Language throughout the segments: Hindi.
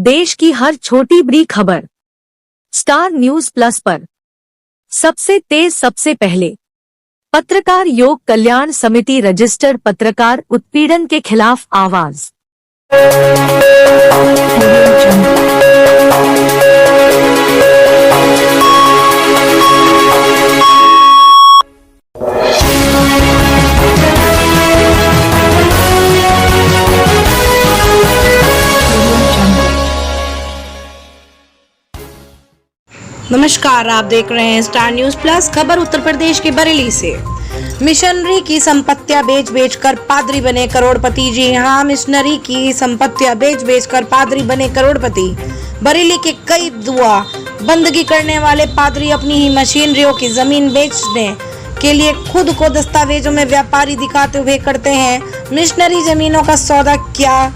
देश की हर छोटी बड़ी खबर स्टार न्यूज प्लस पर सबसे तेज सबसे पहले। पत्रकार योग कल्याण समिति रजिस्टर्ड पत्रकार उत्पीड़न के खिलाफ आवाज। नमस्कार, आप देख रहे हैं स्टार न्यूज प्लस। खबर उत्तर प्रदेश के बरेली से। मिशनरी की संपत्तियां बेच कर पादरी बने करोड़पति। जी हां, मिशनरी की संपत्तियां बेच कर पादरी बने करोड़पति। बरेली के कई दुआ बंदगी करने वाले पादरी अपनी ही मशीनरियों की जमीन बेचने के लिए खुद को दस्तावेजों में व्यापारी दिखाते हुए करते हैं मिशनरी जमीनों का सौदा। क्या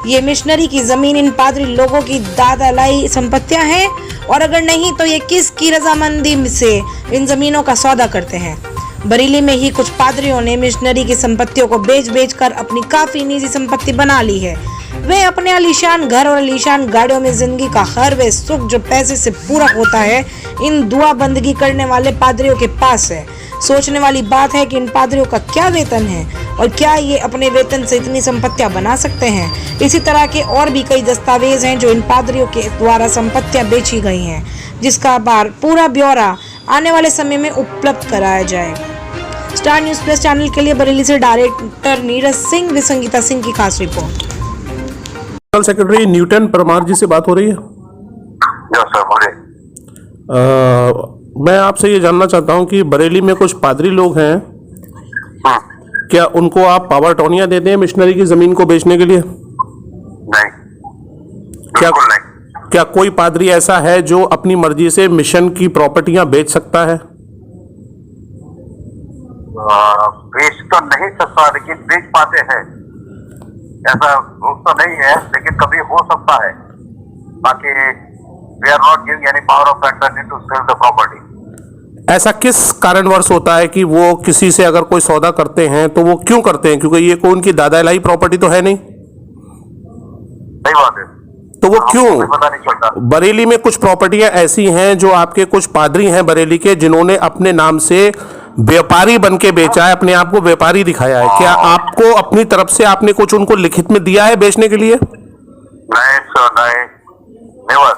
ये मिशनरी की जमीन इन पादरी लोगों की दादा लाई संपत्तियां हैं, और अगर नहीं तो ये किसकी रजामंदी से इन जमीनों का सौदा करते हैं? बरेली में ही कुछ पादरियों ने मिशनरी की संपत्तियों को बेच कर अपनी काफी निजी संपत्ति बना ली है। वे अपने आलीशान घर और आलीशान गाड़ियों में जिंदगी का हर वे सुख जो पैसे से पूरा होता है इन दुआ बंदगी करने वाले पादरियों के पास है। सोचने वाली बात है कि इन पादरियों का क्या वेतन है और क्या ये अपने वेतन से इतनी संपत्तियां बना सकते हैं? इसी तरह के और भी कई दस्तावेज हैं जो इन पादरियों के द्वारा संपत्तियां बेची गई हैं, जिसका पूरा ब्यौरा आने वाले समय में उपलब्ध कराया जाएगा। स्टार न्यूज प्लस चैनल के लिए बरेली से डायरेक्टर नीरज सिंह व संगीता सिंह की खास report. General secretary Newton Parmar ji से बात हो रही है? सर बोलिए। मैं आपसे ये जानना चाहता हूँ कि बरेली में कुछ पादरी लोग हैं, क्या उनको आप पावर टोनिया देते हैं मिशनरी की जमीन को बेचने के लिए? नहीं, क्या नहीं। क्या कोई पादरी ऐसा है जो अपनी मर्जी से मिशन की प्रॉपर्टियां बेच सकता है? बेच तो नहीं सकता, लेकिन बेच पाते हैं, ऐसा रूल तो नहीं है, लेकिन कभी हो सकता है। बाकी we are not giving any power of attorney to sell the property. ऐसा किस कारणवश होता है कि वो किसी से अगर कोई सौदा करते हैं तो वो क्यों करते हैं? क्योंकि ये कोई उनकी दादालाई प्रॉपर्टी तो है नहीं। सही बात है। तो वो क्यों? पता नहीं चलता। बरेली में कुछ प्रॉपर्टियां ऐसी हैं जो आपके कुछ पादरी हैं बरेली के, जिन्होंने अपने नाम से व्यापारी बन के बेचा है, अपने आप को व्यापारी दिखाया है। क्या आपको अपनी तरफ से आपने कुछ उनको लिखित में दिया है बेचने के लिए? नहीं सर, नहीं, नेवर।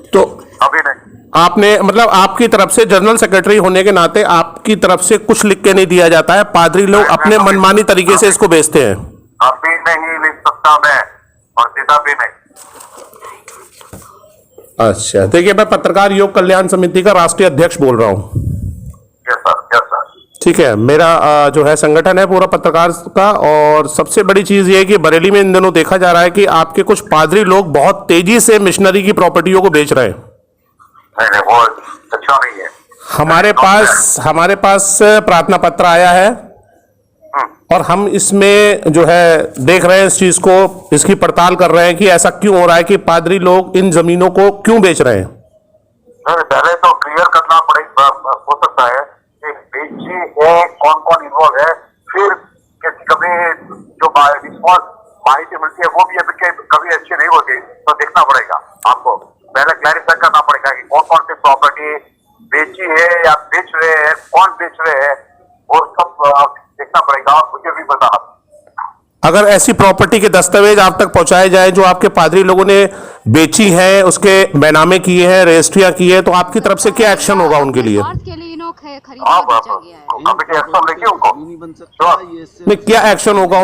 तो अभी नहीं। आपने मतलब आपकी तरफ से जनरल सेक्रेटरी होने के नाते आपकी तरफ से कुछ लिख के नहीं दिया जाता है? पादरी लोग अपने मनमानी तरीके से इसको बेचते हैं। अभी नहीं लिख सकता मैं, और सीधा भी नहीं। अच्छा, देखिए, मैं पत्रकार योग कल्याण समिति का राष्ट्रीय अध्यक्ष बोल रहा हूँ। Yes sir, yes sir. ठीक है, मेरा जो है संगठन है पूरा पत्रकार का, और सबसे बड़ी चीज ये है कि बरेली में इन दिनों देखा जा रहा है कि आपके कुछ पादरी लोग बहुत तेजी से मिशनरी की प्रॉपर्टियों को बेच रहे हैं। नहीं, वो अच्छा नहीं है। हमारे पास प्रार्थना पत्र आया है, और हम इसमें जो है देख रहे हैं इस चीज को, इसकी पड़ताल कर रहे हैं कि ऐसा क्यों हो रहा है कि पादरी लोग इन जमीनों को क्यों बेच रहे हैं। पहले तो क्लियर करना पड़ेगा, हो सकता है कि बेची है, कौन कौन इन्वॉल्व है, फिर कभी जो रिस्पॉन्स माहिती मिलती है वो भी अभी कभी अच्छी नहीं होती, तो देखना पड़ेगा। आपको पहले क्लैरिफाई करना पड़ेगा कि कौन कौन सी प्रॉपर्टी बेची है या बेच रहे हैं, कौन बेच रहे हैं, और सब देखना पड़ेगा, और मुझे भी बताना। अगर ऐसी प्रॉपर्टी के दस्तावेज आप तक पहुंचाए जाए जो आपके पादरी लोगों ने बेची है, उसके बैनामे किए हैं, रजिस्ट्रियां की है, तो आपकी तरफ से क्या एक्शन होगा उनके लिए? नहीं, क्या एक्शन होगा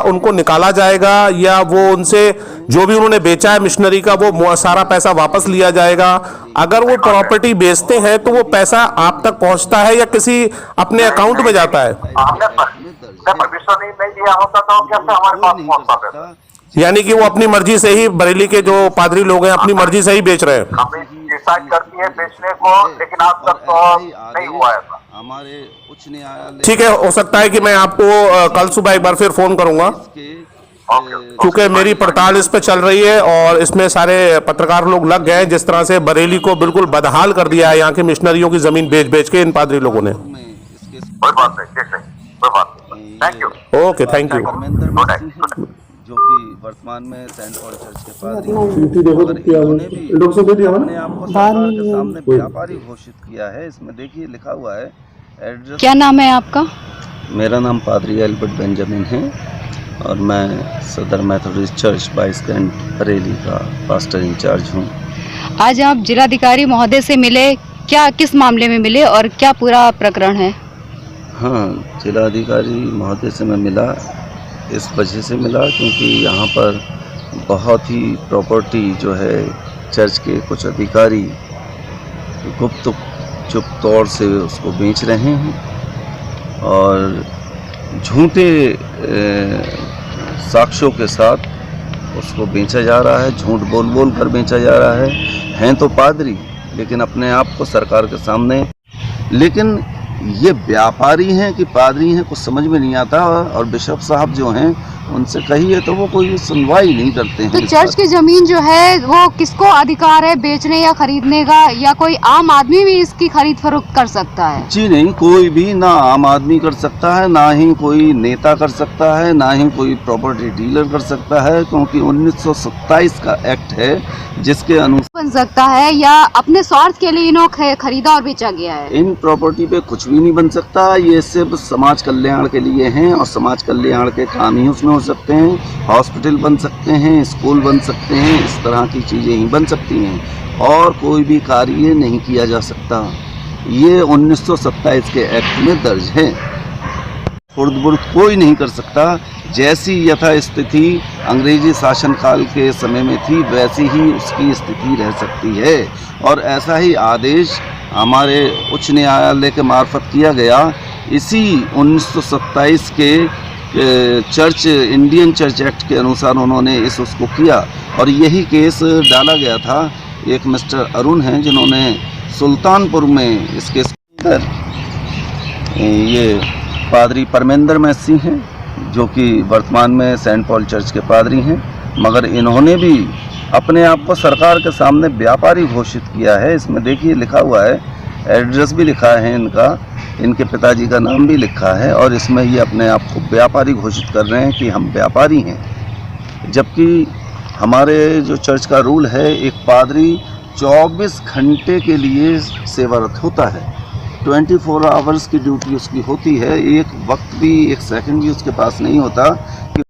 उनको निकाला जाएगा, या वो उनसे जो भी उन्होंने बेचा है मिशनरी का वो सारा पैसा वापस लिया जाएगा? अगर वो प्रॉपर्टी बेचते हैं तो वो पैसा आप तक पहुंचता है या किसी अपने अकाउंट में जाता है? नहीं दिया होता तो कैसे हमारे पास पहुंचता पैसा? यानी कि वो अपनी मर्जी से ही, बरेली के जो पादरी लोग हैं अपनी मर्जी से ही बेच रहे हैं। डिसाइड करती है बेचने को, लेकिन आज तक तो नहीं हुआ है। हमारे उच्च न्यायालय। ठीक है, हो सकता है कि मैं आपको कल सुबह एक बार फिर फोन करूंगा, क्योंकि मेरी पड़ताल इस पे चल रही है और इसमें सारे पत्रकार लोग लग गए हैं। जिस तरह से बरेली को बिल्कुल बदहाल कर दिया है यहाँ के मिशनरियों की जमीन बेच बेच के इन पादरी लोगों ने। कोई बात नहीं, कोई बात नहीं। Thank you. Okay, thank you. जो कि वर्तमान में सेंट पॉल चर्च के पादरी हैं। मगर इन्होंने भी अपने आप को सरकार के सामने व्यापारी घोषित किया है। इसमें देखिए लिखा हुआ है एड्रेस। क्या नाम है आपका? मेरा नाम पादरी एल्बर्ट बेंजामिन है और मैं सदर मेथोडिस्ट चर्च बाईस कैंट बरेली का पास्टर इंचार्ज हूँ। आज आप जिलाधिकारी महोदय से मिले, क्या किस मामले में मिले और क्या पूरा प्रकरण है? हाँ, जिलाधिकारी महोदय से मैं मिला, इस वजह से मिला क्योंकि यहाँ पर बहुत ही प्रॉपर्टी जो है चर्च के कुछ अधिकारी गुप्त चुप तौर से उसको बेच रहे हैं और झूठे साक्ष्यों के साथ उसको बेचा जा रहा है, झूठ बोल बोल कर बेचा जा रहा है। हैं तो पादरी लेकिन अपने आप को सरकार के सामने, लेकिन ये व्यापारी हैं कि पादरी हैं कुछ समझ में नहीं आता। और बिशप साहब जो हैं उनसे कहिए तो वो कोई सुनवाई नहीं करते हैं। तो चर्च की जमीन जो है वो किसको अधिकार है बेचने या खरीदने का, या कोई आम आदमी भी इसकी खरीद फरोख्त कर सकता है? जी नहीं, कोई भी, ना आम आदमी कर सकता है, ना ही कोई नेता कर सकता है, ना ही कोई प्रॉपर्टी डीलर कर सकता है, क्योंकि 1927 का एक्ट है जिसके अनुसार बन सकता है या अपने स्वार्थ के लिए इन्हों खरीदा और बेचा गया है। इन प्रॉपर्टी पे कुछ भी नहीं बन सकता। ये सिर्फ समाज कल्याण के लिए हैं और समाज कल्याण के काम ही उसमें हो सकते हैं। हॉस्पिटल बन सकते हैं, स्कूल बन सकते हैं, इस तरह की चीज़ें ही बन सकती हैं और कोई भी कार्य नहीं किया जा सकता। ये 1927 के एक्ट में दर्ज है। खुर्द-बुर्द कोई नहीं कर सकता। जैसी यथास्थिति अंग्रेजी शासनकाल के समय में थी वैसी ही उसकी स्थिति रह सकती है और ऐसा ही आदेश हमारे उच्च न्यायालय के मार्फत किया गया। इसी 1927 के चर्च इंडियन चर्च एक्ट के अनुसार उन्होंने उसको किया और यही केस डाला गया था। एक मिस्टर अरुण हैं जिन्होंने सुल्तानपुर में इस केस के अंदर ये पादरी परमेंद्र मैसी हैं जो कि वर्तमान में सेंट पॉल चर्च के पादरी हैं, मगर इन्होंने भी अपने आप को सरकार के सामने व्यापारी घोषित किया है। इसमें देखिए लिखा हुआ है, एड्रेस भी लिखा है इनका, इनके पिताजी का नाम भी लिखा है और इसमें ये अपने आप को व्यापारी घोषित कर रहे हैं कि हम व्यापारी हैं। जबकि हमारे जो चर्च का रूल है, एक पादरी 24 घंटे के लिए सेवारत होता है। 24 आवर्स की ड्यूटी उसकी होती है। एक वक्त भी, एक सेकंड भी उसके पास नहीं होता कि